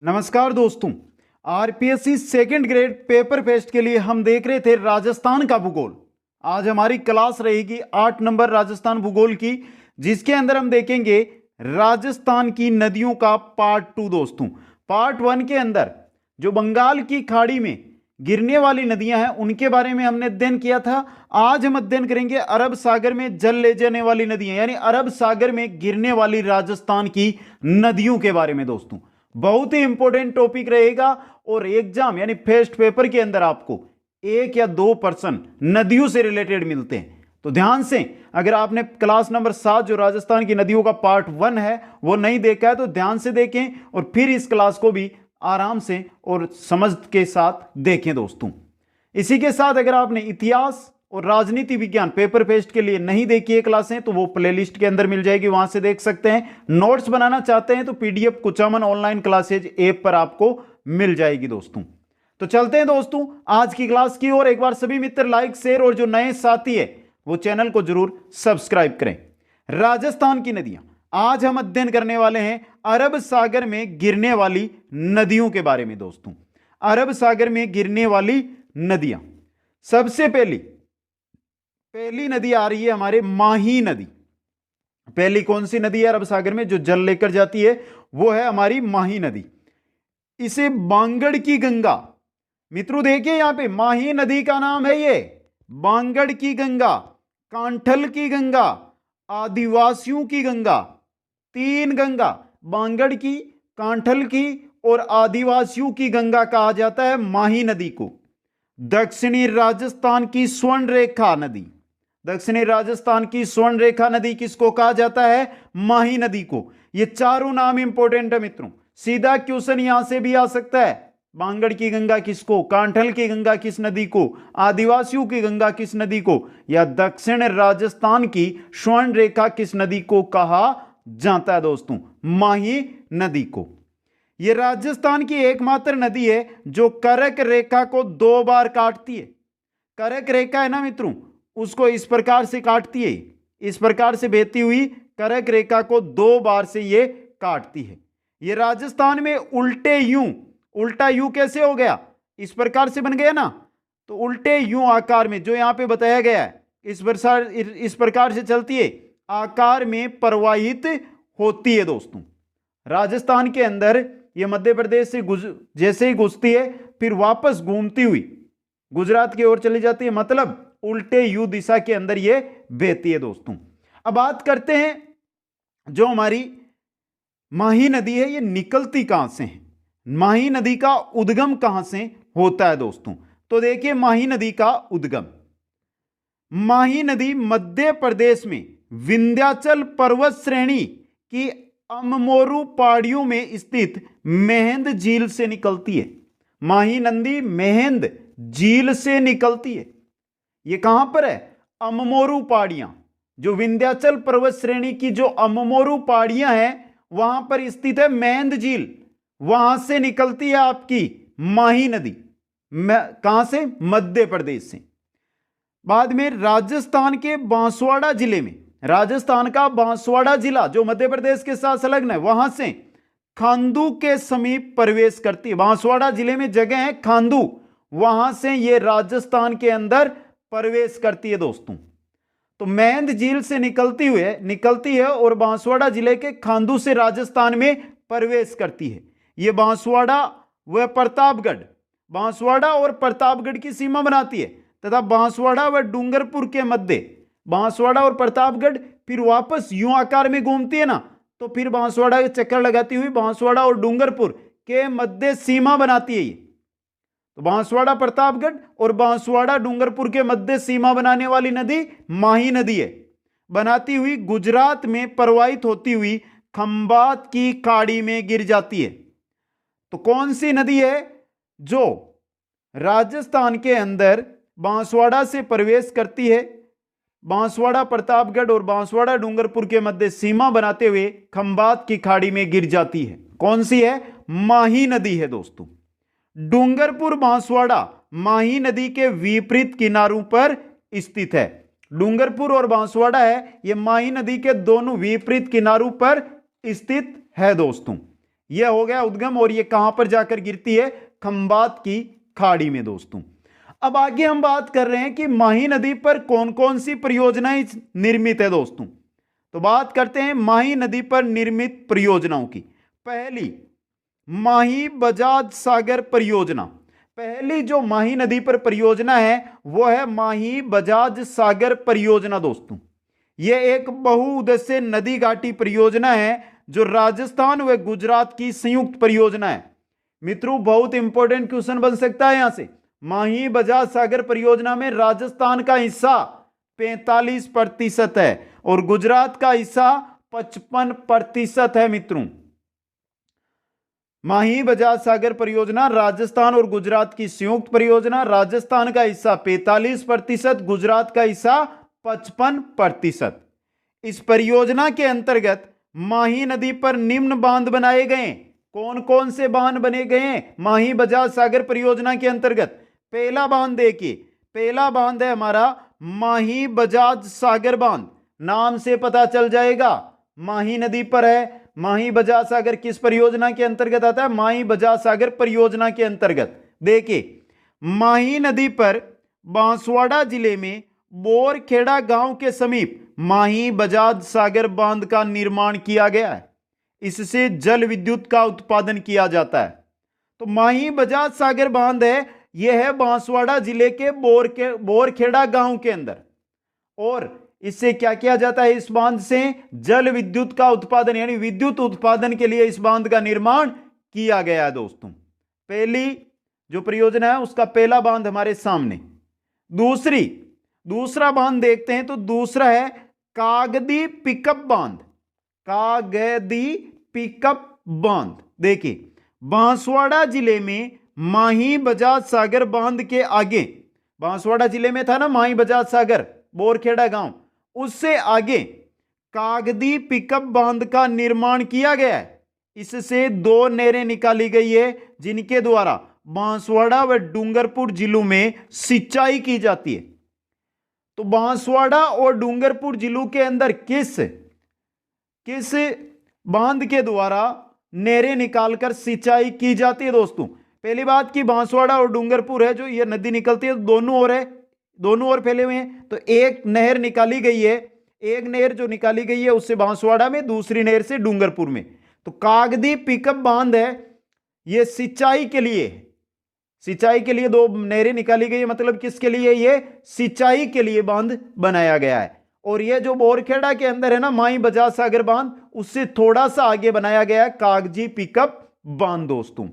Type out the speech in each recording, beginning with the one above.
नमस्कार दोस्तों। RPSC second grade paper paste के लिए हम देख रहे थे राजस्थान का भूगोल। आज हमारी क्लास रहेगी 8 नंबर राजस्थान भूगोल की, जिसके अंदर हम देखेंगे राजस्थान की नदियों का पार्ट 2। दोस्तों, पार्ट 1 के अंदर जो बंगाल की खाड़ी में गिरने वाली नदियां हैं उनके बारे में हमने अध्ययन किया था। आज हम अध्ययन करेंगे अरब सागर में जल ले जाने वाली नदियां, यानी अरब सागर में गिरने वाली राजस्थान की नदियों के बारे में। दोस्तों, बहुत ही इंपॉर्टेंट टॉपिक रहेगा और एग्जाम यानी फेस्ट पेपर के अंदर आपको 1 या 2% नदियों से रिलेटेड मिलते हैं। तो ध्यान से, अगर आपने क्लास नंबर 7 जो राजस्थान की नदियों का पार्ट 1 है वो नहीं देखा है तो ध्यान से देखें और फिर इस क्लास को भी आराम से और समझ के साथ देखें। दोस्तों, इसी के साथ अगर आपने इतिहास और राजनीति विज्ञान पेपर पेस्ट के लिए नहीं देखी है क्लासें तो वो प्लेलिस्ट के अंदर मिल जाएगी, वहां से देख सकते हैं। नोट्स बनाना चाहते हैं तो PDF Kuchaman online classes app पर आपको मिल जाएगी। दोस्तों, तो चलते हैं दोस्तों आज की क्लास की ओर। एक बार सभी मित्र लाइक शेयर और जो नए साथी है वो चैनल को जरूर सब्सक्राइब करें। राजस्थान की नदियां, आज हम अध्ययन करने वाले हैं अरब सागर में गिरने वाली नदियों के बारे में। दोस्तों, अरब सागर में गिरने वाली नदियां, सबसे पहली नदी आ रही है हमारे माही नदी। पहली कौन सी नदी है अरब सागर में जो जल लेकर जाती है? वो है हमारी माही नदी। इसे बांगड़ की गंगा, मित्रों देखिए यहां पे माही नदी का नाम है ये बांगड़ की गंगा, कांठल की गंगा, आदिवासियों की गंगा। 3 गंगा, बांगड़ की, कांठल की और आदिवासियों की गंगा कहा जाता है माही नदी को। दक्षिणी राजस्थान की स्वर्ण रेखा नदी, दक्षिणी राजस्थान की स्वर्ण रेखा नदी किसको कहा जाता है? माही नदी को। ये चारों नाम इंपॉर्टेंट है मित्रों, सीधा क्वेश्चन यहां से भी आ सकता है। बांगड़ की गंगा किसको, कांठल की गंगा किस नदी को, आदिवासियों की गंगा किस नदी को, या दक्षिण राजस्थान की स्वर्ण रेखा किस नदी को कहा जाता है? दोस्तों, माही नदी को। यह राजस्थान की एकमात्र नदी है जो करक रेखा को 2 बार काटती है। करक रेखा है ना मित्रों, उसको इस प्रकार से काटती है, इस प्रकार से बहती हुई करक रेखा को 2 बार से ये काटती है। ये राजस्थान में उल्टा यू कैसे हो गया? इस प्रकार से बन गया ना, तो उल्टे यू आकार में जो यहां पे बताया गया है इस प्रकार से चलती है, आकार में प्रवाहित होती है। दोस्तों, राजस्थान के अंदर ये मध्य प्रदेश से जैसे ही घुसती है फिर वापस घूमती हुई गुजरात की ओर चली जाती है, मतलब उल्टे यू दिशा के अंदर ये बहती है। दोस्तों, अब बात करते हैं जो हमारी माही नदी है ये निकलती कहां से है, माही नदी का उद्गम कहां से होता है? दोस्तों, तो देखिए माही नदी का उद्गम, माही नदी मध्य प्रदेश में विंध्याचल पर्वत श्रेणी की अममोरू पहाड़ियों में स्थित मेहंद झील से निकलती है। माही नदी मेहंद झील से निकलती है। ये कहां पर है? अममोरू पहाड़ियां, जो विंध्याचल पर्वत श्रेणी की जो अममोरू पहाड़ियां हैं वहां पर स्थित है मेहंद झील, वहां से निकलती है आपकी माही नदी। कहां से? मध्य प्रदेश से। बाद में राजस्थान के बांसवाड़ा जिले में, राजस्थान का बांसवाड़ा जिला जो मध्य प्रदेश के साथ संलग्न है, वहां से खांदू के समीप प्रवेश करती है। बांसवाड़ा जिले में जगह है खांदू, वहां से यह राजस्थान के अंदर प्रवेश करती है। दोस्तों, तो मेहंद झील से निकलती है और बांसवाड़ा जिले के खांदू से राजस्थान में प्रवेश करती है। यह बांसवाड़ा व प्रतापगढ़, बांसवाड़ा और प्रतापगढ़ की सीमा बनाती है तथा बांसवाड़ा व डूंगरपुर के मध्य, बांसवाड़ा और प्रतापगढ़ फिर वापस यूं आकार में घूमती है ना, तो फिर बांसवाड़ा के चक्कर लगाती हुई बांसवाड़ा और डूंगरपुर के मध्य सीमा बनाती है। ये तो बांसवाड़ा प्रतापगढ़ और बांसवाड़ा डूंगरपुर के मध्य सीमा बनाने वाली नदी माही नदी है। बनाती हुई गुजरात में प्रवाहित होती हुई खंभात की खाड़ी में गिर जाती है। तो कौन सी नदी है जो राजस्थान के अंदर बांसवाड़ा से प्रवेश करती है, बांसवाड़ा प्रतापगढ़ और बांसवाड़ा डूंगरपुर के मध्य सीमा बनाते हुए खंभात की खाड़ी में गिर जाती है? कौन सी है? माही नदी है। दोस्तों, डूंगरपुर बांसवाड़ा माही नदी के विपरीत किनारों पर स्थित है। डूंगरपुर और बांसवाड़ा है ये माही नदी के दोनों विपरीत किनारों पर स्थित है। दोस्तों, यह हो गया उद्गम, और यह कहां पर जाकर गिरती है? खंबात की खाड़ी में दोस्तों। अब आगे हम बात कर रहे हैं कि माही नदी पर कौन कौन सी परियोजनाएं निर्मित है दोस्तों। तो बात करते हैं माही नदी पर निर्मित परियोजनाओं की। पहली, माही बजाज सागर परियोजना। पहली जो माही नदी पर परियोजना है वो है माही बजाज सागर परियोजना दोस्तों। यह एक बहुउद्देश्य नदी घाटी परियोजना है जो राजस्थान व गुजरात की संयुक्त परियोजना है। मित्रों, बहुत इंपॉर्टेंट क्वेश्चन बन सकता है यहां से। माही बजाज सागर परियोजना में राजस्थान का हिस्सा 45% है और गुजरात का हिस्सा 55% है। मित्रों, माही बजाज सागर परियोजना राजस्थान और गुजरात की संयुक्त परियोजना। राजस्थान का हिस्सा 45%, गुजरात का हिस्सा 55%। इस परियोजना के अंतर्गत माही नदी पर निम्न बांध बनाए गए। कौन कौन से बांध बने गए हैं माही बजाज सागर परियोजना के अंतर्गत? पहला बांध देखिए, पहला बांध है हमारा माही बजाज सागर बांध। नाम से पता चल जाएगा, माही नदी पर है। माही बजाज सागर किस परियोजना के अंतर्गत आता है? माही बजाज सागर परियोजना के अंतर्गत। देखिए, माही नदी पर बांसवाड़ा जिले में बोरखेड़ा गांव के समीप माही बजाज सागर बांध का निर्माण किया गया है। इससे जल विद्युत का उत्पादन किया जाता है। तो माही बजाज सागर बांध है, यह है बांसवाड़ा जिले के बोरखेड़ा गांव के अंदर, और इससे क्या किया जाता है? इस बांध से जल विद्युत का उत्पादन यानी विद्युत उत्पादन के लिए इस बांध का निर्माण किया गया है दोस्तों। पहली जो परियोजना है उसका पहला बांध हमारे सामने। दूसरा बांध देखते हैं, तो दूसरा है कागदी पिकअप बांध। कागदी पिकअप बांध देखिए, बांसवाड़ा जिले में माही बजाज सागर बांध के आगे, बांसवाड़ा जिले में था ना माही बजाज सागर बोरखेड़ा गांव, उससे आगे कागदी पिकअप बांध का निर्माण किया गया है। इससे 2 नहरें निकाली गई है जिनके द्वारा बांसवाड़ा व डूंगरपुर जिलों में सिंचाई की जाती है। तो बांसवाड़ा और डूंगरपुर जिलों के अंदर किस बांध के द्वारा नहरें निकालकर सिंचाई की जाती है दोस्तों? पहली बात कि बांसवाड़ा और डूंगरपुर है जो ये नदी निकलती है, दोनों ओर है, दोनों ओर फैले हुए हैं। तो एक नहर निकाली गई है, एक नहर जो निकाली गई है उससे बांसवाड़ा में, दूसरी नहर से डूंगरपुर में। तो कागदी पिकअप बांध है, ये सिंचाई के लिए 2 नहरें निकाली गई है। मतलब किसके लिए? ये सिंचाई के लिए बांध बनाया गया है। और ये जो बोरखेड़ा के अंदर है ना माही बजाज सागर बांध, उससे थोड़ा सा आगे बनाया गया है कागजी पिकअप बांध दोस्तों।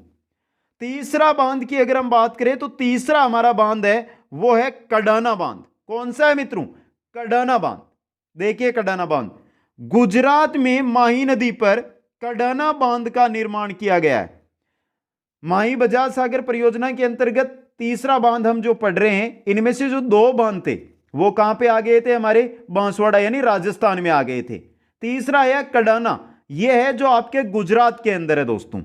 तीसरा बांध की अगर हम बात करें तो तीसरा हमारा बांध है वो है कडाना बांध। कौन सा है मित्रों? कडाना बांध। देखिए, कडाना बांध गुजरात में माही नदी पर कडाना बांध का निर्माण किया गया है। माही बजाज सागर परियोजना के अंतर्गत तीसरा बांध हम जो पढ़ रहे हैं, इनमें से जो 2 बांध थे वो कहां पे आ गए थे? हमारे बांसवाड़ा यानी राजस्थान में आ गए थे। तीसरा है कडाना, यह है जो आपके गुजरात के अंदर है दोस्तों,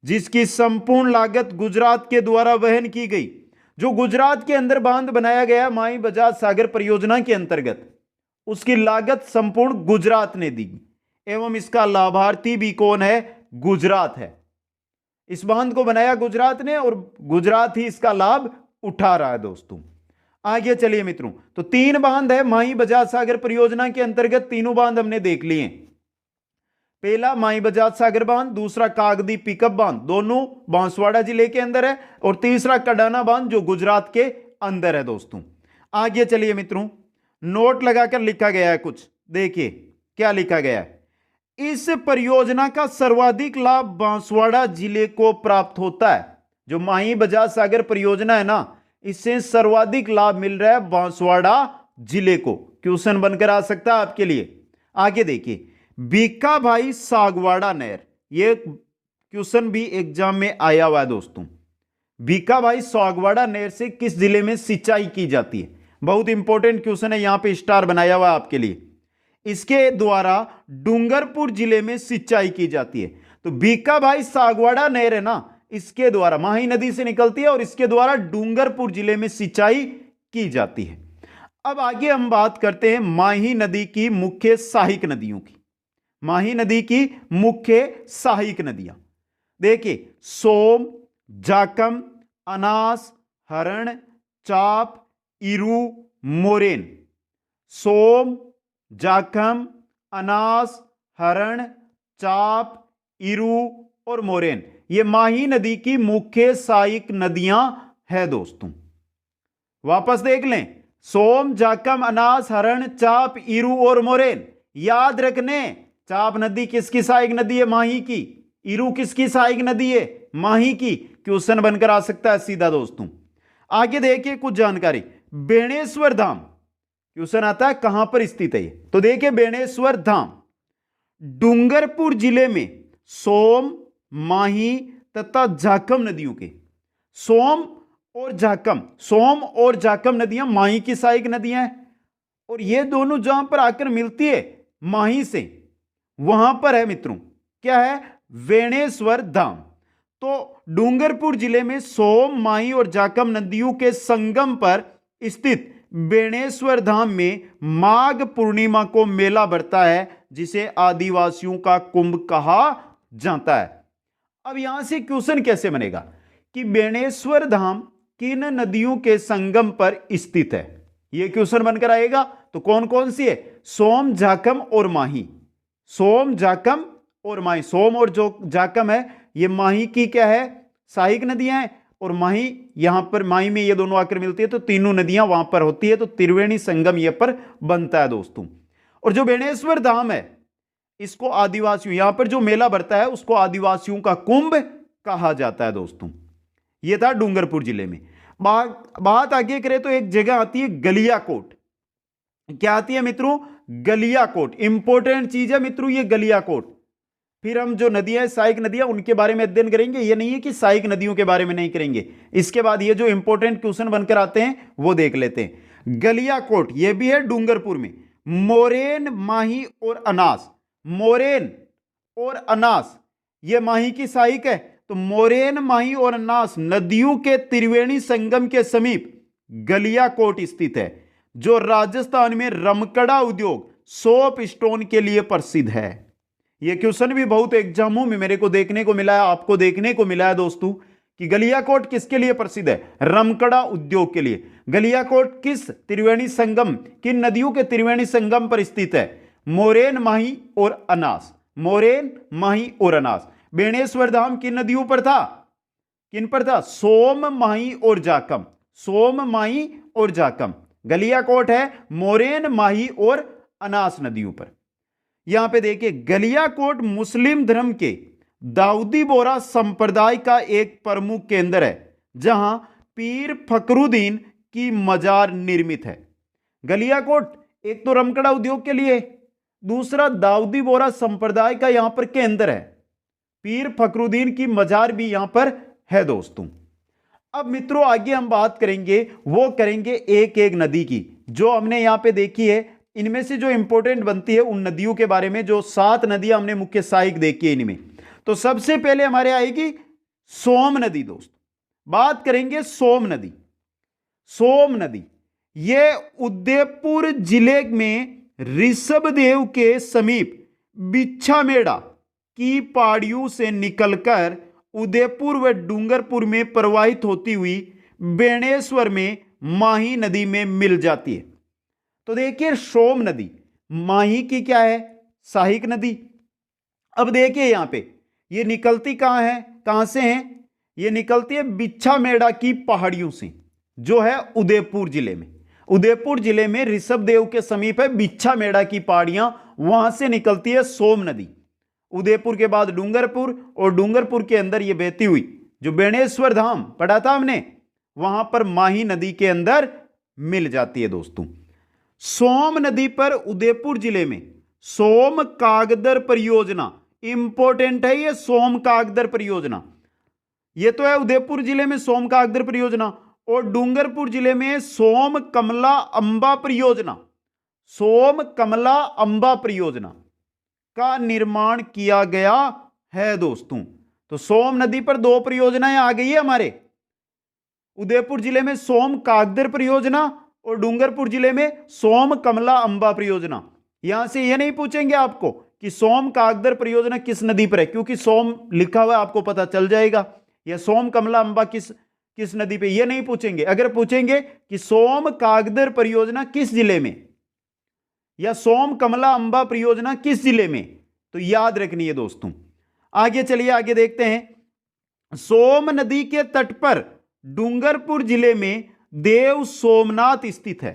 जिसकी संपूर्ण लागत गुजरात के द्वारा वहन की गई। जो गुजरात के अंदर बांध बनाया गया माही बजाज सागर परियोजना के अंतर्गत, उसकी लागत संपूर्ण गुजरात ने दी एवं इसका लाभार्थी भी कौन है? गुजरात है। इस बांध को बनाया गुजरात ने और गुजरात ही इसका लाभ उठा रहा है दोस्तों। आगे चलिए मित्रों, तो 3 बांध है माही बजाज सागर परियोजना के अंतर्गत, तीनों बांध हमने देख लिए। पहला माही बजाज सागर बांध, दूसरा कागदी पिकअप बांध, दोनों बांसवाड़ा जिले के अंदर है, और तीसरा कडाना बांध जो गुजरात के अंदर है दोस्तों। आगे चलिए मित्रों, नोट लगाकर लिखा गया है कुछ, देखिए क्या लिखा गया है। इस परियोजना का सर्वाधिक लाभ बांसवाड़ा जिले को प्राप्त होता है। जो माही बजाज सागर परियोजना है ना, इससे सर्वाधिक लाभ मिल रहा है बांसवाड़ा जिले को। क्वेश्चन बनकर आ सकता है आपके लिए। आगे देखिए, बीका भाई सागवाड़ा नहर, यह क्वेश्चन भी एग्जाम में आया हुआ है दोस्तों। बीका भाई सागवाड़ा नहर से किस जिले में सिंचाई की जाती है? बहुत इंपॉर्टेंट क्वेश्चन है, यहां पे स्टार बनाया हुआ है आपके लिए। इसके द्वारा डूंगरपुर जिले में सिंचाई की जाती है। तो बीका भाई सागवाड़ा नहर है ना, इसके द्वारा माही नदी से निकलती है और इसके द्वारा डूंगरपुर जिले में सिंचाई की जाती है। अब आगे हम बात करते हैं माही नदी की मुख्य सहायक नदियों की। माही नदी की मुख्य सहायक नदियां, देखिए सोम, जाकम, अनास, हरण, चाप, इरु, मोरेन। सोम, जाखम, अनास, हरण, चाप, इरु और मोरेन, ये माही नदी की मुख्य सहायक नदियां हैं दोस्तों। वापस देख लें, सोम, जाखम, अनास, हरण, चाप, इरु और मोरेन। याद रखने, चाप नदी किसकी सहायक नदी है? माही की। इरु किसकी सहायक नदी है? माही की। क्वेश्चन बनकर आ सकता है सीधा दोस्तों। आगे देखिए कुछ जानकारी। बेणेश्वर धाम, क्वेश्चन आता है कहां पर स्थित है? तो देखिए बेणेश्वर धाम डूंगरपुर जिले में सोम, माही तथा जाखम नदियों के, सोम और जाखम नदियां माही की सहायक नदियां हैं, और ये दोनों जहां पर आकर मिलती है माही से, वहां पर है मित्रों, क्या है? बेणेश्वर धाम। तो डूंगरपुर जिले में सोम, माही और जाखम नदियों के संगम पर स्थित बेणेश्वर धाम में माघ पूर्णिमा को मेला बढ़ता है, जिसे आदिवासियों का कुंभ कहा जाता है। अब यहां से क्वेश्चन कैसे बनेगा कि बेणेश्वर धाम किन नदियों के संगम पर स्थित है? यह क्वेश्चन बनकर आएगा। तो कौन कौन सी है? सोम, जाखम और माही। सोम, जाखम और माही। सोम और जो जाखम है ये माही की क्या है? सहायक नदियां हैं, और माही यहां पर, माही में ये दोनों आकर मिलती है तो तीनों नदियां वहां पर होती है, तो त्रिवेणी संगम यहां पर बनता है दोस्तों। और जो बेणेश्वर धाम है इसको आदिवासियों, यहां पर जो मेला बढ़ता है उसको आदिवासियों का कुंभ कहा जाता है दोस्तों। यह था डूंगरपुर जिले में। बात आगे करें तो एक जगह आती है गलियाकोट। क्या आती है मित्रों? गलियाकोट। इंपॉर्टेंट चीज है मित्रों ये गलियाकोट। फिर हम जो नदियां, सहायक नदियां, उनके बारे में अध्ययन करेंगे। ये नहीं है कि सहायक नदियों के बारे में नहीं करेंगे। इसके बाद ये जो इंपॉर्टेंट क्वेश्चन बनकर आते हैं वो देख लेते हैं। गलियाकोट ये भी है डूंगरपुर में। मोरेन, माही और अनास। मोरेन और अनास ये माही की सहायक है। तो मोरेन, माही और अनास नदियों के त्रिवेणी संगम के समीप गलियाकोट स्थित है, जो राजस्थान में रमकड़ा उद्योग, सोप स्टोन के लिए प्रसिद्ध है। यह क्वेश्चन भी बहुत एग्जामों में मेरे को देखने को मिला है, आपको देखने को मिला है दोस्तों, कि गलियाकोट किसके लिए प्रसिद्ध है? रमकड़ा उद्योग के लिए। गलियाकोट किस त्रिवेणी संगम, किन नदियों के त्रिवेणी संगम पर स्थित है? मोरेन, माही और अनास। मोरेन, माही और अनास। बेणेश्वर धाम किन नदियों पर था? किन पर था? सोम, माही और जाखम। सोम, माही और जाखम। गलियाकोट है मोरेन, माही और अनास नदियों पर। यहां पे देखिए गलियाकोट मुस्लिम धर्म के दाऊदी बोरा संप्रदाय का एक प्रमुख केंद्र है, जहां पीर फखरुद्दीन की मजार निर्मित है। गलियाकोट एक तो रमकड़ा उद्योग के लिए, दूसरा दाऊदी बोरा संप्रदाय का यहां पर केंद्र है। पीर फखरुद्दीन की मजार भी यहां पर है दोस्तों। अब मित्रों आगे हम बात करेंगे, वो करेंगे एक एक नदी की जो हमने यहां पे देखी है। इनमें से जो इंपॉर्टेंट बनती है उन नदियों के बारे में, जो 7 नदियां हमने मुख्य सहायक देखी है इनमें। तो सबसे पहले हमारे आएगी सोम नदी दोस्त। बात करेंगे सोम नदी। सोम नदी ये उदयपुर जिले में ऋषभदेव के समीप बिच्छामेड़ा की पहाड़ियों से निकलकर उदयपुर व डूंगरपुर में प्रवाहित होती हुई बेणेश्वर में माही नदी में मिल जाती है। तो देखिए सोम नदी माही की क्या है? सहायक नदी। अब देखिए यहां पे ये निकलती कहां है, कहां से है? ये निकलती है बिच्छामेड़ा की पहाड़ियों से, जो है उदयपुर जिले में। उदयपुर जिले में ऋषभदेव के समीप है बिच्छामेड़ा की पहाड़ियां, वहां से निकलती है सोम नदी। उदयपुर के बाद डूंगरपुर, और डूंगरपुर के अंदर ये बहती हुई जो बेणेश्वर धाम पढ़ा था हमने, वहां पर माही नदी के अंदर मिल जाती है दोस्तों। सोम नदी पर उदयपुर जिले में सोम कागदर परियोजना, इंपॉर्टेंट है ये सोम कागदर परियोजना। ये तो है उदयपुर जिले में सोम कागदर परियोजना, और डूंगरपुर जिले में सोम कमला अंबा परियोजना, सोम कमला अंबा परियोजना का निर्माण किया गया है दोस्तों। तो सोम नदी पर 2 परियोजनाएं आ गई है हमारे। उदयपुर जिले में सोम कागदर परियोजना और डूंगरपुर जिले में सोम कमला अंबा परियोजना। यहां से यह नहीं पूछेंगे आपको कि सोम कागदर परियोजना किस नदी पर है, क्योंकि सोम लिखा हुआ है आपको पता चल जाएगा, या सोम कमला अंबा किस नदी पे, ये नहीं पूछेंगे। अगर पूछेंगे कि सोम कागदर परियोजना किस जिले में या सोम कमला अंबा परियोजना किस जिले में, तो याद रखनी है दोस्तों। आगे चलिए, आगे देखते हैं। सोम नदी के तट पर डूंगरपुर जिले में देव सोमनाथ स्थित है।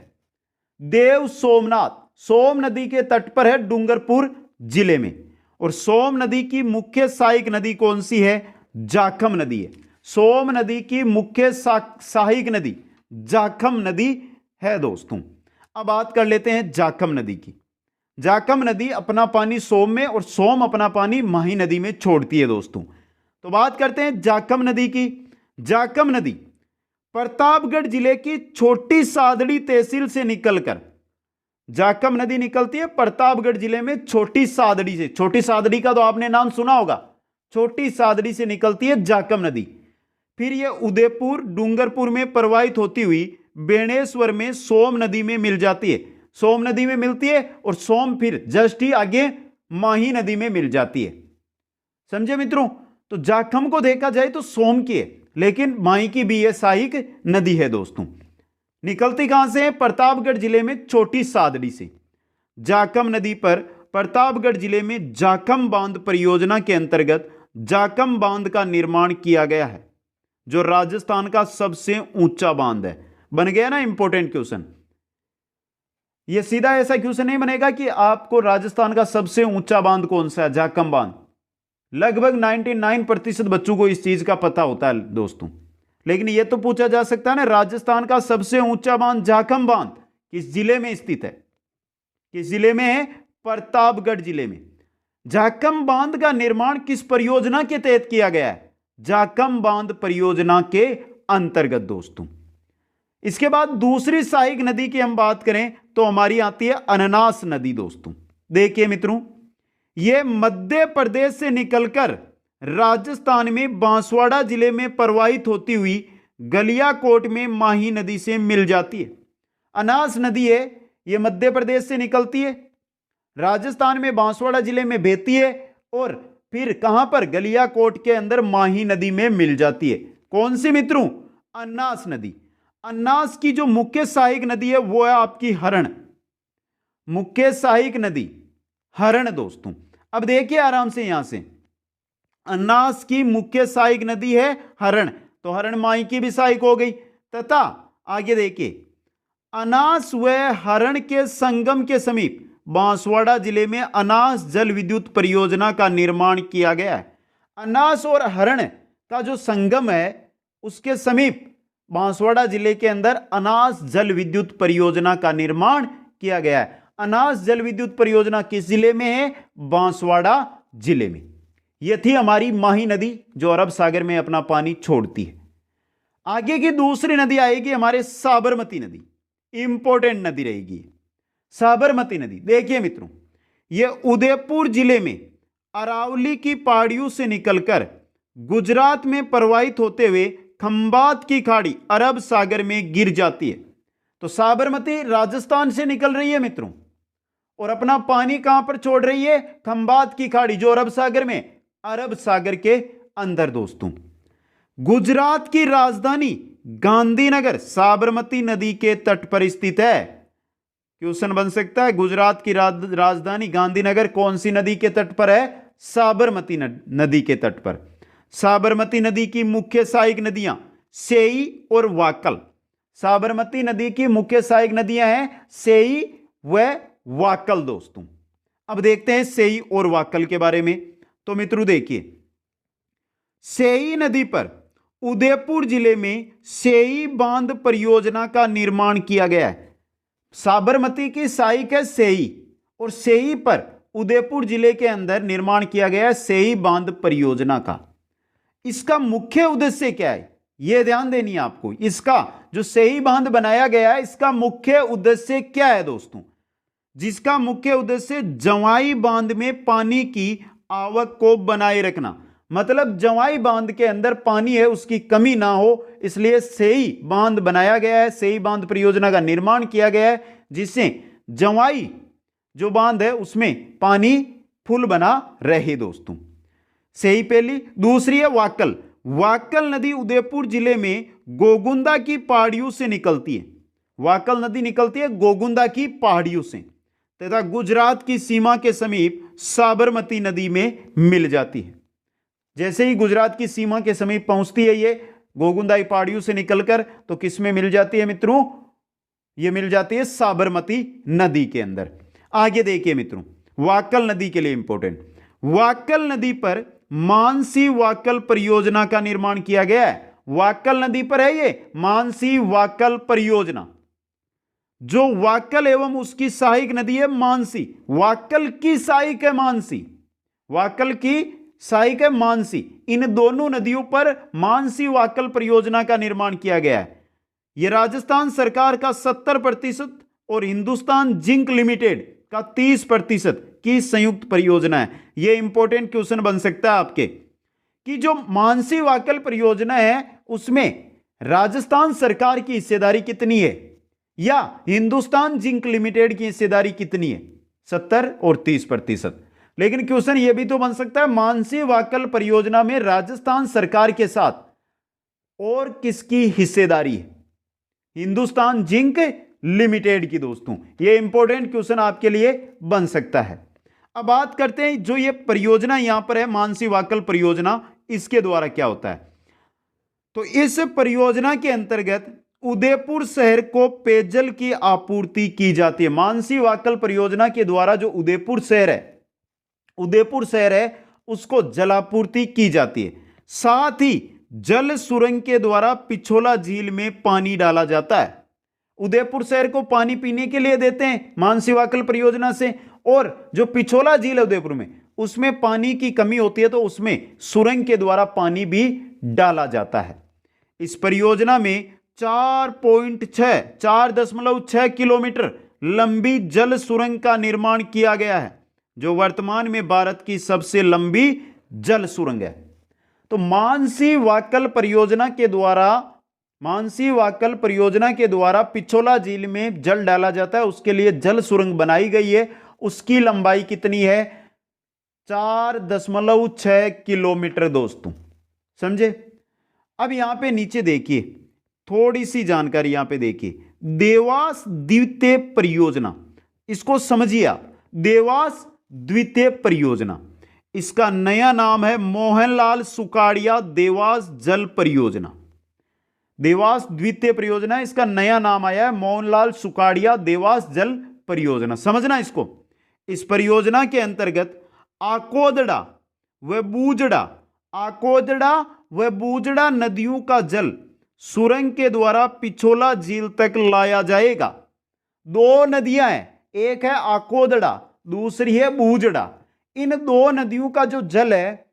देव सोमनाथ सोम नदी के तट पर है डूंगरपुर जिले में। और सोम नदी की मुख्य सहायक नदी कौन सी है? जाखम नदी है। सोम नदी की मुख्य सहायक नदी जाखम नदी है दोस्तों। अब बात कर लेते हैं जाखम नदी की। जाखम नदी अपना पानी सोम में और सोम अपना पानी माही नदी में छोड़ती है दोस्तों। तो बात करते हैं जाखम नदी की। जाखम नदी प्रतापगढ़ जिले की छोटी सादड़ी तहसील से निकलकर, जाखम नदी निकलती है प्रतापगढ़ जिले में छोटी सादड़ी से। छोटी सादड़ी का तो आपने नाम सुना होगा, छोटी सादड़ी से निकलती है जाखम नदी। फिर यह उदयपुर डूंगरपुर में प्रवाहित होती हुई बेणेश्वर में सोम नदी में मिल जाती है। सोम नदी में मिलती है और सोम फिर जस्ट ही आगे माही नदी में मिल जाती है। समझे मित्रों? तो जाखम को देखा जाए तो सोम की है, लेकिन माही की भी यह सहायक नदी है दोस्तों। निकलती कहां से है? प्रतापगढ़ जिले में छोटी सादड़ी से। जाखम नदी पर प्रतापगढ़ जिले में जाखम बांध परियोजना के अंतर्गत जाखम बांध का निर्माण किया गया है, जो राजस्थान का सबसे ऊंचा बांध है। बन गया ना इंपॉर्टेंट क्वेश्चन। यह सीधा ऐसा क्वेश्चन नहीं बनेगा कि आपको राजस्थान का सबसे ऊंचा बांध कौन सा है, जाखम बांध। लगभग 99% बच्चों को इस चीज का पता होता है दोस्तों, लेकिन यह तो पूछा जा सकता है ना, राजस्थान का सबसे ऊंचा बांध जाखम बांध किस जिले में स्थित है? किस जिले में है? प्रतापगढ़ जिले में। जाखम बांध का निर्माण किस परियोजना के तहत किया गया है? जाखम बांध परियोजना के अंतर्गत दोस्तों। इसके बाद दूसरी सहायक नदी की हम बात करें तो हमारी आती है अननास नदी दोस्तों। देखिए मित्रों, यह मध्य प्रदेश से निकलकर राजस्थान में बांसवाड़ा जिले में प्रवाहित होती हुई गलियाकोट में माही नदी से मिल जाती है। अनास नदी है, यह मध्य प्रदेश से निकलती है, राजस्थान में बांसवाड़ा जिले में बहती है और फिर कहां पर? गलियाकोट के अंदर माही नदी में मिल जाती है। कौन सी मित्रों? अन्नास नदी। अन्नास की जो मुख्य सहायक नदी है वो है आपकी हरण। मुख्य सहायक नदी हरण दोस्तों। अब देखिए आराम से, यहां से अन्नास की मुख्य सहायक नदी है हरण, तो हरण माही की भी सहायक हो गई। तथा आगे देखिए, अनास व हरण के संगम के समीप बांसवाड़ा जिले में अनास जल विद्युत परियोजना का निर्माण किया गया है। अनास और हरण का जो संगम है उसके समीप बांसवाड़ा जिले के अंदर अनास जल विद्युत परियोजना का निर्माण किया गया है। अनास जल विद्युत परियोजना किस जिले में है? बांसवाड़ा जिले में। यह थी हमारी माही नदी जो अरब सागर में अपना पानी छोड़ती है। आगे की दूसरी नदी आएगी हमारे साबरमती नदी। इंपॉर्टेंट नदी रहेगी साबरमती नदी। देखिए मित्रों, यह उदयपुर जिले में अरावली की पहाड़ियों से निकलकर गुजरात में प्रवाहित होते हुए खंबात की खाड़ी अरब सागर में गिर जाती है। तो साबरमती राजस्थान से निकल रही है मित्रों और अपना पानी कहां पर छोड़ रही है? खंबात की खाड़ी जो अरब सागर में, अरब सागर के अंदर दोस्तों। गुजरात की राजधानी गांधीनगर साबरमती नदी के तट पर स्थित है। क्वेश्चन बन सकता है, गुजरात की राजधानी गांधीनगर कौन सी नदी के तट पर है? साबरमती नदी के तट पर। साबरमती नदी की मुख्य सहायक नदियां सेई और वाकल। साबरमती नदी की मुख्य सहायक नदियां हैं सेई व वाकल दोस्तों। अब देखते हैं सेई और वाकल के बारे में। तो मित्रों देखिए, सेई नदी पर उदयपुर जिले में सेई बांध परियोजना का निर्माण किया गया है। साबरमती की सहायक है सेई और सेई पर उदयपुर जिले के अंदर निर्माण किया गया है सेई बांध परियोजना का। इसका मुख्य उद्देश्य क्या है यह ध्यान देनी है आपको। इसका जो सेई बांध बनाया गया है इसका मुख्य उद्देश्य क्या है दोस्तों? जिसका मुख्य उद्देश्य जवाई बांध में पानी की आवक को बनाए रखना। मतलब जवाई बांध के अंदर पानी है उसकी कमी ना हो, इसलिए सेई बांध बनाया गया है, सेई बांध परियोजना का निर्माण किया गया है, जिससे जवाई जो बांध है उसमें पानी फुल बना रहे दोस्तों। सही पहली। दूसरी है वाकल। वाकल नदी उदयपुर जिले में गोगुंदा की पहाड़ियों से निकलती है। वाकल नदी निकलती है गोगुंदा की पहाड़ियों से तथा गुजरात की सीमा के समीप साबरमती नदी में मिल जाती है। जैसे ही गुजरात की सीमा के समीप पहुंचती है ये गोगुंदाई पहाड़ियों से निकलकर, तो किस में मिल जाती है मित्रों? ये मिल जाती है साबरमती नदी के अंदर। आगे देखिए मित्रों, वाकल नदी के लिए इंपॉर्टेंट, वाकल नदी पर मानसी वाकल परियोजना का निर्माण किया गया है। वाकल नदी पर है ये मानसी वाकल परियोजना। जो वाकल एवं उसकी सहायक नदी है मानसी, वाकल की सहायक है मानसी, वाकल की सहायक है मानसी। इन दोनों नदियों पर मानसी वाकल परियोजना का निर्माण किया गया है। यह राजस्थान सरकार का 70% और हिंदुस्तान जिंक लिमिटेड का 30% की संयुक्त परियोजना है। यह इंपॉर्टेंट क्वेश्चन बन सकता है आपके कि जो मानसी वाकल परियोजना है उसमें राजस्थान सरकार की हिस्सेदारी कितनी है या हिंदुस्तान जिंक लिमिटेड की हिस्सेदारी कितनी है? 70 और 30%। लेकिन क्वेश्चन यह भी तो बन सकता है मानसी वाकल परियोजना में राजस्थान सरकार के साथ और किसकी हिस्सेदारी है? हिंदुस्तान जिंक लिमिटेड की दोस्तों। यह इंपॉर्टेंट क्वेश्चन आपके लिए बन सकता है। अब बात करते हैं जो ये परियोजना यहां पर है मानसी वाकल परियोजना, इसके द्वारा क्या होता है। तो इस परियोजना के अंतर्गत उदयपुर शहर को पेयजल की आपूर्ति की जाती है। मानसी वाकल परियोजना के द्वारा जो उदयपुर शहर है उसको जलापूर्ति की जाती है। साथ ही जल सुरंग के द्वारा पिछोला झील में पानी डाला जाता है। उदयपुर शहर को पानी पीने के लिए देते हैं मानसी वाकल परियोजना से, और जो पिछोला झील है उदयपुर में उसमें पानी की कमी होती है तो उसमें सुरंग के द्वारा पानी भी डाला जाता है। इस परियोजना में 4.6 किलोमीटर लंबी जल सुरंग का निर्माण किया गया है, जो वर्तमान में भारत की सबसे लंबी जल सुरंग है। तो मानसी वाकल परियोजना के द्वारा पिछोला झील में जल डाला जाता है, उसके लिए जल सुरंग बनाई गई है। उसकी लंबाई कितनी है? 4.6 किलोमीटर दोस्तों, समझे। अब यहां पे नीचे देखिए, थोड़ी सी जानकारी यहां पे देखिए। देवास द्वितीय परियोजना, इसको समझिए आप। देवास द्वितीय परियोजना, इसका नया नाम है मोहनलाल सुकाड़िया देवास जल परियोजना। देवास द्वितीय परियोजना, इसका नया नाम आया है मोहनलाल सुकाड़िया देवास जल परियोजना। समझना इसको। इस परियोजना के अंतर्गत आकोदड़ा व बूजड़ा नदियों का जल सुरंग के द्वारा पिछोला झील तक लाया जाएगा। दो नदियां हैं, एक है आकोदड़ा, दूसरी है बूजड़ा। इन दो नदियों का जो जल है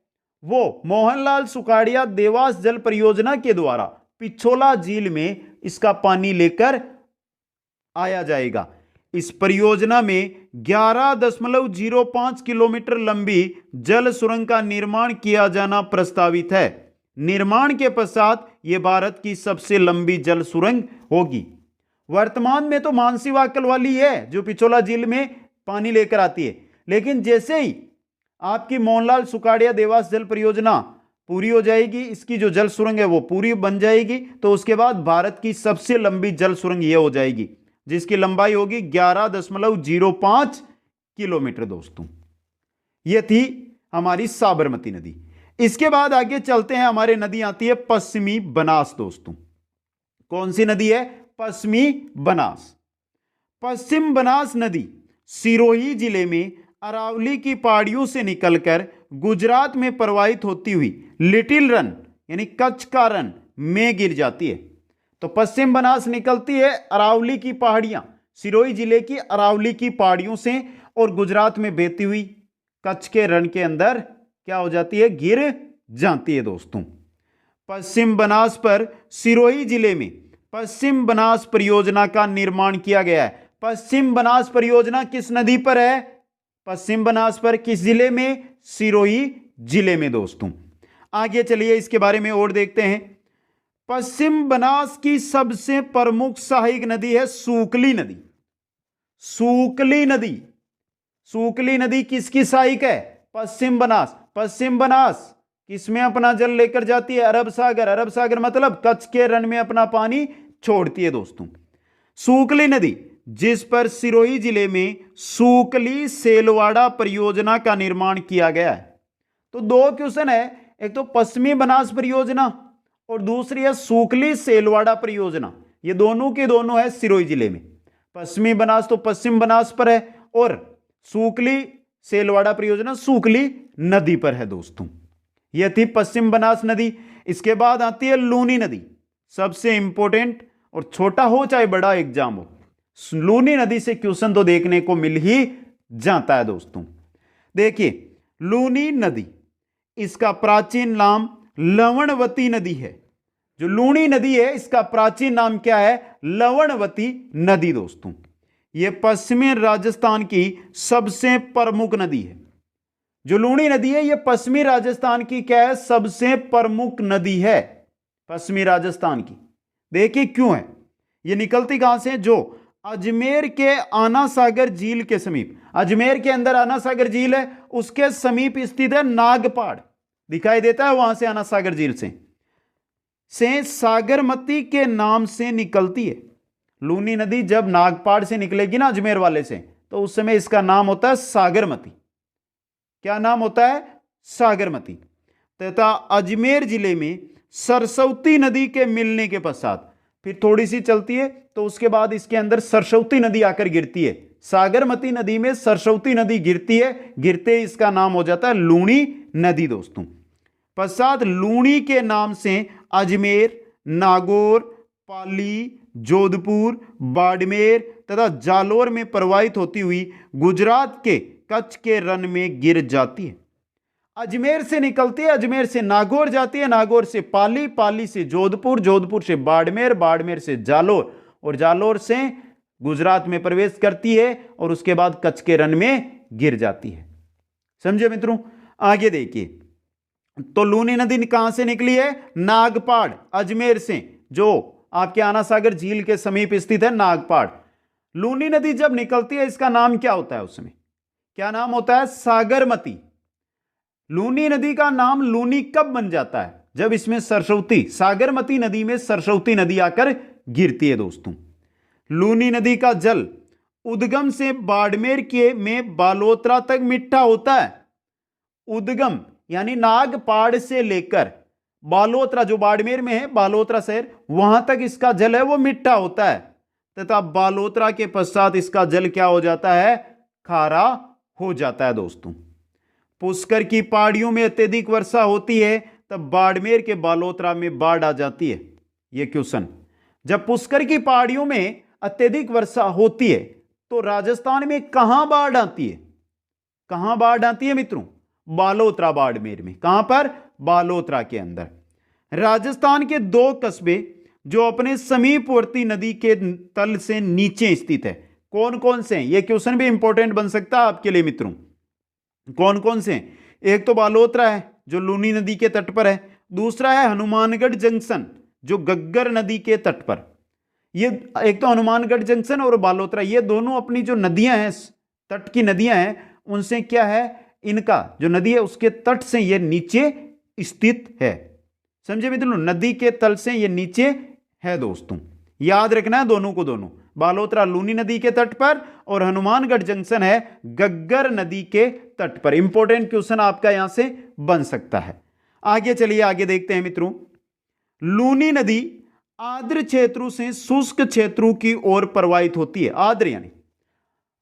वो मोहनलाल सुकाड़िया देवास जल परियोजना के द्वारा पिछोला झील में इसका पानी लेकर आया जाएगा। इस परियोजना में 11.05 किलोमीटर लंबी जल सुरंग का निर्माण किया जाना प्रस्तावित है। निर्माण के पश्चात यह भारत की सबसे लंबी जल सुरंग होगी। वर्तमान में तो मानसी वाकल वाली है जो पिछोला झील में पानी लेकर आती है, लेकिन जैसे ही आपकी मोहनलाल सुकाड़िया देवास जल परियोजना पूरी हो जाएगी, इसकी जो जल सुरंग है वो पूरी बन जाएगी, तो उसके बाद भारत की सबसे लंबी जल सुरंग ये हो जाएगी, जिसकी लंबाई होगी 11.05 किलोमीटर दोस्तों। ये थी हमारी साबरमती नदी। इसके बाद आगे चलते हैं, हमारे नदी आती है पश्चिमी बनास दोस्तों। कौन सी नदी है? पश्चिमी बनास। पश्चिम बनास नदी सिरोही जिले में अरावली की पहाड़ियों से निकलकर गुजरात में प्रवाहित होती हुई लिटिल रन यानी कच्छ का रन में गिर जाती है। तो पश्चिम बनास निकलती है अरावली की पहाड़ियां, सिरोही जिले की अरावली की पहाड़ियों से, और गुजरात में बहती हुई कच्छ के रण के अंदर क्या हो जाती है? गिर जाती है दोस्तों। पश्चिम बनास पर सिरोही जिले में पश्चिम बनास परियोजना का निर्माण किया गया है। पश्चिम बनास परियोजना किस नदी पर है? पश्चिम बनास पर किस जिले में? सिरोही जिले में दोस्तों। आगे चलिए इसके बारे में और देखते हैं। पश्चिम बनास की सबसे प्रमुख सहायक नदी है सूकली नदी। सूकली नदी, सूकली नदी किसकी सहायक है? पश्चिम बनास। पश्चिम बनास किसमें अपना जल लेकर जाती है? अरब सागर। अरब सागर मतलब कच्छ के रण में अपना पानी छोड़ती है दोस्तों। सूकली नदी जिस पर सिरोही जिले में सूकली सेलवाड़ा परियोजना का निर्माण किया गया है। तो दो क्वेश्चन है, एक तो पश्चिमी बनास परियोजना और दूसरी है सूकली सेलवाड़ा परियोजना। ये दोनों के दोनों है सिरोही जिले में। पश्चिमी बनास तो पश्चिम बनास पर है और सूकली सेलवाड़ा परियोजना सूकली नदी पर है दोस्तों। यह थी पश्चिम बनास नदी। इसके बाद आती है लूनी नदी, सबसे इंपॉर्टेंट, और छोटा हो चाहे बड़ा एग्जाम हो, लूनी नदी से क्वेश्चन तो देखने को मिल ही जाता है दोस्तों। देखिए लूनी नदी, इसका प्राचीन नाम लवणवती नदी है। जो लूनी नदी है इसका प्राचीन नाम क्या है? लवणवती नदी दोस्तों। यह पश्चिमी राजस्थान की सबसे प्रमुख नदी है। जो लूनी नदी है यह पश्चिमी राजस्थान की क्या है? सबसे प्रमुख नदी है पश्चिमी राजस्थान की। देखिए क्यों है, यह निकलती कहां से? जो अजमेर के आना सागर झील के समीप, अजमेर के अंदर आना सागर झील है, उसके समीप स्थित है नागपाड़, दिखाई देता है वहां से आना सागर झील से सागरमती के नाम से निकलती है। लूनी नदी जब नागपाड़ से निकलेगी ना अजमेर वाले से, तो उस समय इसका नाम होता है सागरमती। क्या नाम होता है? सागरमती। तथा अजमेर जिले में सरस्वती नदी के मिलने के पश्चात फिर थोड़ी सी चलती है तो उसके बाद इसके अंदर सरस्वती नदी आकर गिरती है। सागरमती नदी में सरस्वती नदी गिरती है, गिरते इसका नाम हो जाता है लूनी नदी दोस्तों। पश्चात लूनी के नाम से अजमेर, नागौर, पाली, जोधपुर, बाड़मेर तथा जालोर में प्रवाहित होती हुई गुजरात के कच्छ के रण में गिर जाती है। अजमेर से निकलती है, अजमेर से नागौर जाती है, नागौर से पाली, पाली से जोधपुर, जोधपुर से बाड़मेर, बाड़मेर से जालोर और जालोर से गुजरात में प्रवेश करती है और उसके बाद कच्छ के रण में गिर जाती है। समझे मित्रों? आगे देखिए, तो लूनी नदी कहां से निकली है? नागपाड़, अजमेर से, जो आपके आना सागर झील के समीप स्थित है नागपाड़। लूनी नदी जब निकलती है इसका नाम क्या होता है? उसमें क्या नाम होता है? सागरमती। लूनी नदी का नाम लूनी कब बन जाता है? जब इसमें सरस्वती, सागरमती नदी में सरस्वती नदी आकर गिरती है दोस्तों। लूनी नदी का जल उद्गम से बाड़मेर के में बालोतरा तक मीठा होता है। उद्गम यानी नागपाड़ से लेकर बालोतरा, जो बाड़मेर में है बालोतरा शहर, वहां तक इसका जल है वो मीठा होता है, तथा बालोतरा के पश्चात इसका जल क्या हो जाता है? खारा हो जाता है दोस्तों। पुष्कर की पहाड़ियों में अत्यधिक वर्षा होती है तब बाड़मेर के बालोतरा में बाढ़ आ जाती है। यह क्वेश्चन, जब पुष्कर की पहाड़ियों में अत्यधिक वर्षा होती है तो राजस्थान में कहां बाढ़ आती है? कहां बाढ़ आती है मित्रों? बालोतरा, बाड़मेर में। कहां पर? बालोतरा के अंदर। राजस्थान के दो कस्बे जो अपने समीपवर्ती नदी के तल से नीचे स्थित है, कौन कौन से हैं? यह क्वेश्चन भी इंपॉर्टेंट बन सकता है आपके लिए मित्रों। कौन कौन से हैं? एक तो बालोतरा है जो लूनी नदी के तट पर है, दूसरा है हनुमानगढ़ जंक्शन जो गग्गर नदी के तट पर। ये एक तो हनुमानगढ़ जंक्शन और बालोतरा, ये दोनों अपनी जो नदियां हैं, तट की नदियां हैं, उनसे क्या है? इनका जो नदी है उसके तट से ये नीचे स्थित है। समझे मित्रों? नदी के तल से ये नीचे है दोस्तों। याद रखना है दोनों को, दोनों। बालोतरा लूनी नदी के तट पर और हनुमानगढ़ जंक्शन है गग्गर नदी के तट पर। इंपॉर्टेंट क्वेश्चन आपका यहां से बन सकता है। आगे चलिए, आगे देखते हैं मित्रों। लूनी नदी आर्द्र क्षेत्रों से शुष्क क्षेत्रों की ओर प्रवाहित होती है। आर्द्र यानी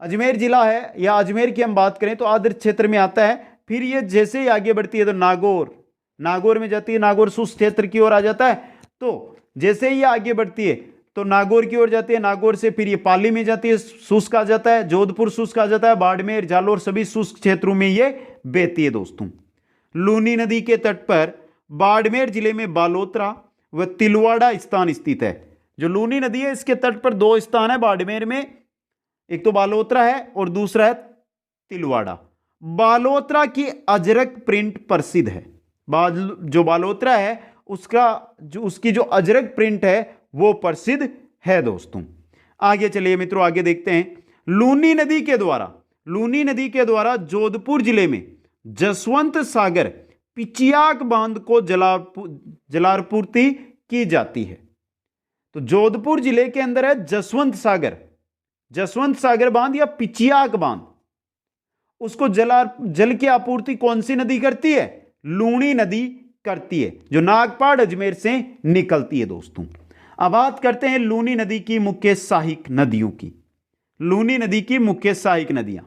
अजमेर जिला है या अजमेर की हम बात करें तो आर्द्र क्षेत्र में आता है। फिर ये जैसे ही आगे बढ़ती है तो नागौर, नागौर में जाती है, नागौर शुष्क क्षेत्र की ओर आ जाता है। तो जैसे ही आगे बढ़ती है तो नागौर की ओर जाती है, नागौर से फिर ये पाली में जाती है, शुष्क आ जाता है, जोधपुर शुष्क आ जाता है, बाड़मेर, जालोर सभी शुष्क क्षेत्रों में ये बहती है दोस्तों। लूनी नदी के तट पर बाड़मेर जिले में बालोतरा व तिलवाड़ा स्थान स्थित है। जो लूनी नदी है इसके तट पर दो स्थान है बाड़मेर में, एक तो बालोतरा है और दूसरा है तिलवाड़ा। बालोतरा की अजरक प्रिंट प्रसिद्ध है। जो बालोतरा है उसकी जो अजरक प्रिंट है वो प्रसिद्ध है दोस्तों। आगे चलिए मित्रों, आगे देखते हैं। लूनी नदी के द्वारा लूनी नदी के द्वारा जोधपुर जिले में जसवंत सागर पिचियाक बांध को जलापूर्ति की जाती है। तो जोधपुर जिले के अंदर है जसवंत सागर बांध या पिचियाक बांध, उसको जल की आपूर्ति कौन सी नदी करती है? लूनी नदी करती है, जो नागपाड़ अजमेर से निकलती है दोस्तों। अब बात करते हैं लूनी नदी की मुख्य सहायक नदियों की। लूनी नदी की मुख्य सहायक नदियां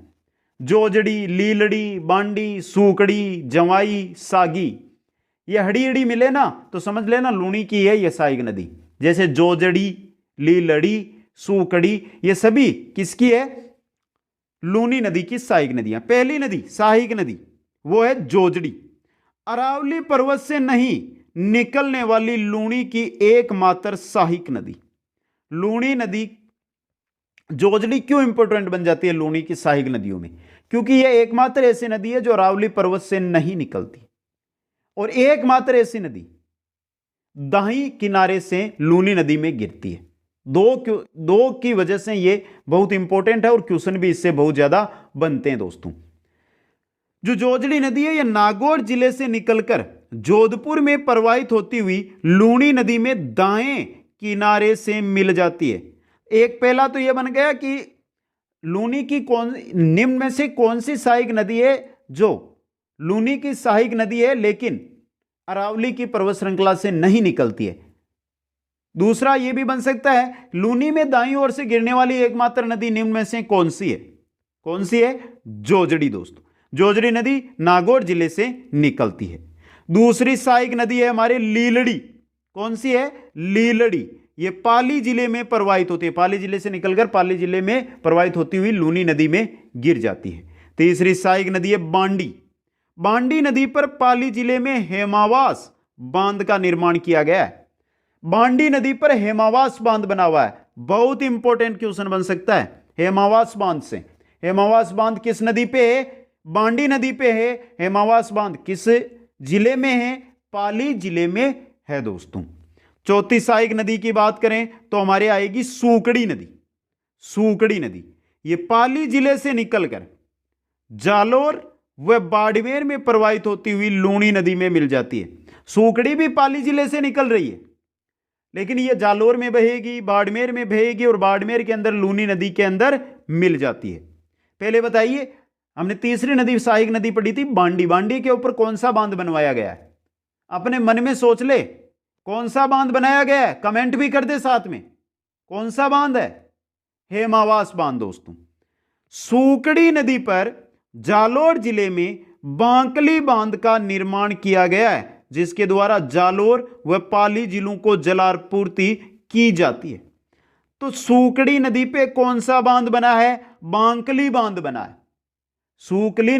जोजड़ी, लीलड़ी, बांडी, सूकड़ी, जवाई, सागी। ये हड़ी हड़ी मिले ना तो समझ लेना लूनी की है ये सहायक नदी। जैसे जोजड़ी, लीलड़ी, सूकड़ी, ये सभी किसकी है? लूनी नदी की सहायक नदियां। पहली नदी सहायक नदी वो है जोजड़ी। अरावली पर्वत से नहीं निकलने वाली लूनी की एकमात्र सहायक नदी। लूनी नदी, जोजड़ी क्यों इंपॉर्टेंट बन जाती है लूनी की सहायक नदियों में? क्योंकि यह एकमात्र ऐसी नदी है जो अरावली पर्वत से नहीं निकलती, और एकमात्र ऐसी नदी दाहिने किनारे से लूनी नदी में गिरती है। दो की वजह से यह बहुत इंपॉर्टेंट है और क्वेश्चन भी इससे बहुत ज्यादा बनते हैं दोस्तों। जो जोजड़ी नदी है यह नागौर जिले से निकलकर जोधपुर में प्रवाहित होती हुई लूनी नदी में दाएं किनारे से मिल जाती है। एक पहला तो यह बन गया कि लूनी की निम्न में से कौन सी सहायक नदी है जो लूनी की सहायक नदी है लेकिन अरावली की पर्वत श्रृंखला से नहीं निकलती है। दूसरा यह भी बन सकता है लूनी में दाईं ओर से गिरने वाली एकमात्र नदी निम्न में से कौन सी है? कौन सी है? जोजड़ी दोस्तों। जोजड़ी नदी नागौर जिले से निकलती है। दूसरी सहायक नदी है हमारे लीलड़ी। कौन सी है? लीलड़ी। ये पाली जिले में प्रवाहित होती है, पाली जिले से निकलकर पाली जिले में प्रवाहित होती हुई लूनी नदी में गिर जाती है। तीसरी सहायक नदी है बांडी। बांडी नदी पर पाली जिले में हेमावास बांध का निर्माण किया गया है। बांडी नदी पर हेमावास बांध बना हुआ है। बहुत इंपॉर्टेंट क्वेश्चन बन सकता है हेमावास बांध से। हेमावास बांध किस नदी पे है? बांडी नदी पे है। हेमावास बांध किस जिले में है? पाली जिले में है दोस्तों। चौथी सहायक नदी की बात करें तो हमारे आएगी सूकड़ी नदी। सूकड़ी नदी ये पाली जिले से निकलकर जालोर व बाड़मेर में प्रवाहित होती हुई लूनी नदी में मिल जाती है। सूकड़ी भी पाली जिले से निकल रही है लेकिन यह जालोर में बहेगी, बाड़मेर में बहेगी और बाड़मेर के अंदर लूनी नदी के अंदर मिल जाती है। पहले बताइए, हमने तीसरी नदी सहायक नदी पढ़ी थी बांडी। बांडी के ऊपर कौन सा बांध बनवाया गया है? अपने मन में सोच ले कौन सा बांध बनाया गया है, कमेंट भी कर दे साथ में। कौन सा बांध है? हेमावास बांध दोस्तों। सूकड़ी नदी पर जालोर जिले में बांकली बांध का निर्माण किया गया है जिसके द्वारा जालोर व पाली जिलों को जलापूर्ति की जाती है। तो सूकड़ी नदी पे कौन सा बांध बना है? बांकली बांध बना है। सूकड़ी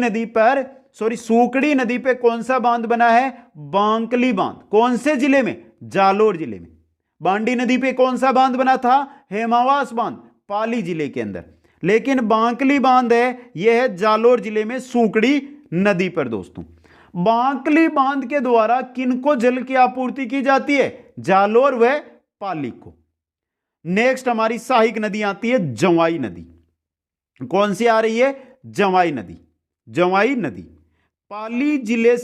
नदी पे कौन सा बांध बना है? बांकली बांध। कौन से जिले में? जालोर जिले में। बांडी नदी पे कौन सा बांध बना था? हेमावास बांध, पाली जिले के अंदर। लेकिन बांकली बांध है यह है जालोर जिले में सूकड़ी नदी पर दोस्तों। बांकली बांध के द्वारा किनको जल की आपूर्ति की जाती है? जालोर व पाली को। नेक्स्ट हमारी सहायक नदी आती है जवाई नदी। कौन सी आ रही है? जवाई नदी। जवाई नदी पाली जिले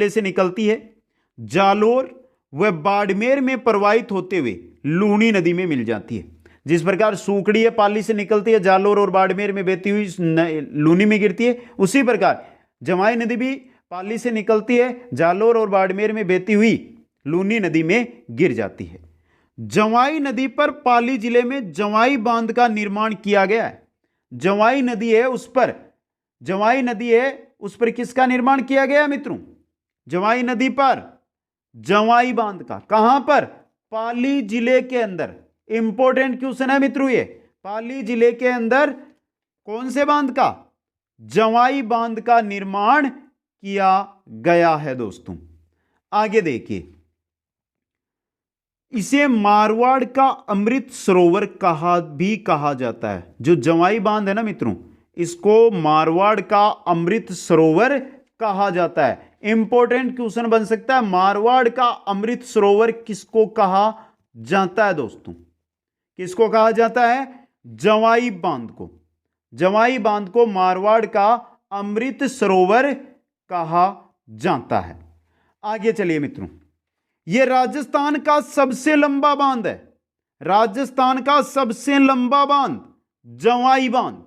से निकलती है, जालोर व बाड़मेर में प्रवाहित होते हुए लूनी नदी में मिल जाती है। जिस प्रकार सूकड़ी है पाली से निकलती है, जालोर और बाड़मेर में बहती हुई लूनी में गिरती है, उसी प्रकार जवाई नदी भी पाली से निकलती है, जालोर और बाड़मेर में बहती हुई लूनी नदी में गिर जाती है। जवाई नदी पर पाली जिले में जवाई बांध का निर्माण किया गया है। जवाई नदी है उस पर किसका निर्माण किया गया मित्रों? जवाई नदी पर जवाई बांध का। कहां पर? पाली जिले के अंदर। इंपॉर्टेंट क्वेश्चन है मित्रों ये। पाली जिले के अंदर कौन से बांध का? जवाई बांध का निर्माण किया गया है दोस्तों। आगे देखिए, इसे मारवाड़ का अमृत सरोवर कहा जाता है। जो जवाई बांध है ना मित्रों, इसको मारवाड़ का अमृत सरोवर कहा जाता है। इंपॉर्टेंट क्वेश्चन बन सकता है, मारवाड़ का अमृत सरोवर किसको कहा जाता है दोस्तों? किसको कहा जाता है? जवाई बांध को। जवाई बांध को मारवाड़ का अमृत सरोवर कहा जाता है। आगे चलिए मित्रों, यह राजस्थान का सबसे लंबा बांध है। राजस्थान का सबसे लंबा बांध जवाई बांध।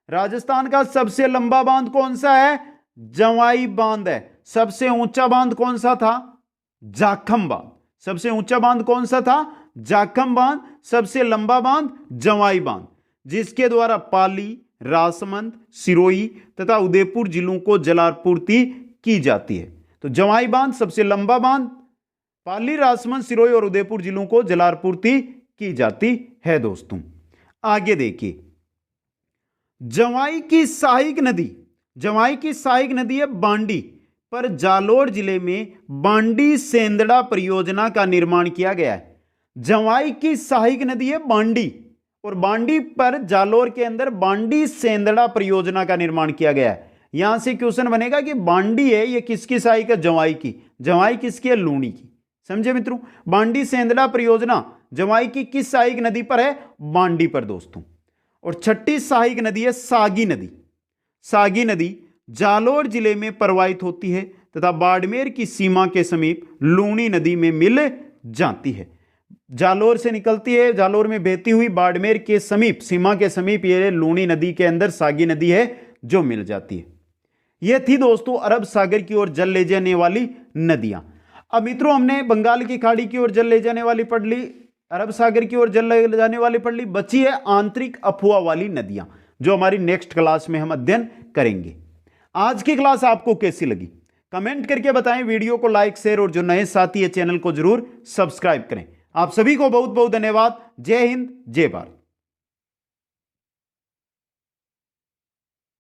राजस्थान का सबसे लंबा बांध कौन सा है? जवाई बांध है। सबसे ऊंचा बांध कौन सा था? जाखम बांध। सबसे ऊंचा बांध कौन सा था? जाखम बांध। सबसे लंबा बांध जवाई बांध, जिसके द्वारा पाली, राजसमंद, सिरोही तथा उदयपुर जिलों को जलापूर्ति की जाती है। तो जवाई बांध सबसे लंबा बांध, पाली, राजसमंद, सिरोही और उदयपुर जिलों को जलापूर्ति की जाती है। दोस्तों आगे देखिए, जवाई की सहायक नदी, जवाई की सहायक नदी है बांडी, पर जालोर जिले में बांडी सेंदड़ा परियोजना का निर्माण किया गया है। जवाई की सहायक नदी है बांडी, और बांडी पर जालोर के अंदर बांडी सेंदड़ा परियोजना का निर्माण किया गया है। यहां से क्वेश्चन बनेगा कि बांडी है ये किसकी सहायक है? जवाई की। जवाई किसकी है? लूणी की। समझे मित्रों? बांडी सेंदड़ा परियोजना जवाई की किस सहायक नदी पर है? बांडी पर दोस्तों। और छठी सहायक नदी है सागी नदी। सागी नदी जालोर जिले में प्रवाहित होती है तथा बाड़मेर की सीमा के समीप लूणी नदी में मिल जाती है। जालोर से निकलती है, जालोर में बहती हुई बाड़मेर के समीप, सीमा के समीप ये लूणी नदी के अंदर सागी नदी है जो मिल जाती है। यह थी दोस्तों अरब सागर की ओर जल ले जाने वाली नदियां। अब मित्रों हमने बंगाल की खाड़ी की ओर जल ले जाने वाली पढ़ ली, अरब सागर की ओर जल ले जाने वाली पढ़ ली। बची है आंतरिक अफवाह वाली नदियां, जो हमारी नेक्स्ट क्लास में हम अध्ययन करेंगे। आज की क्लास आपको कैसी लगी कमेंट करके बताएं। वीडियो को लाइक, शेयर और जो नए साथी है चैनल को जरूर सब्सक्राइब करें। आप सभी को बहुत बहुत धन्यवाद। जय हिंद, जय भारत।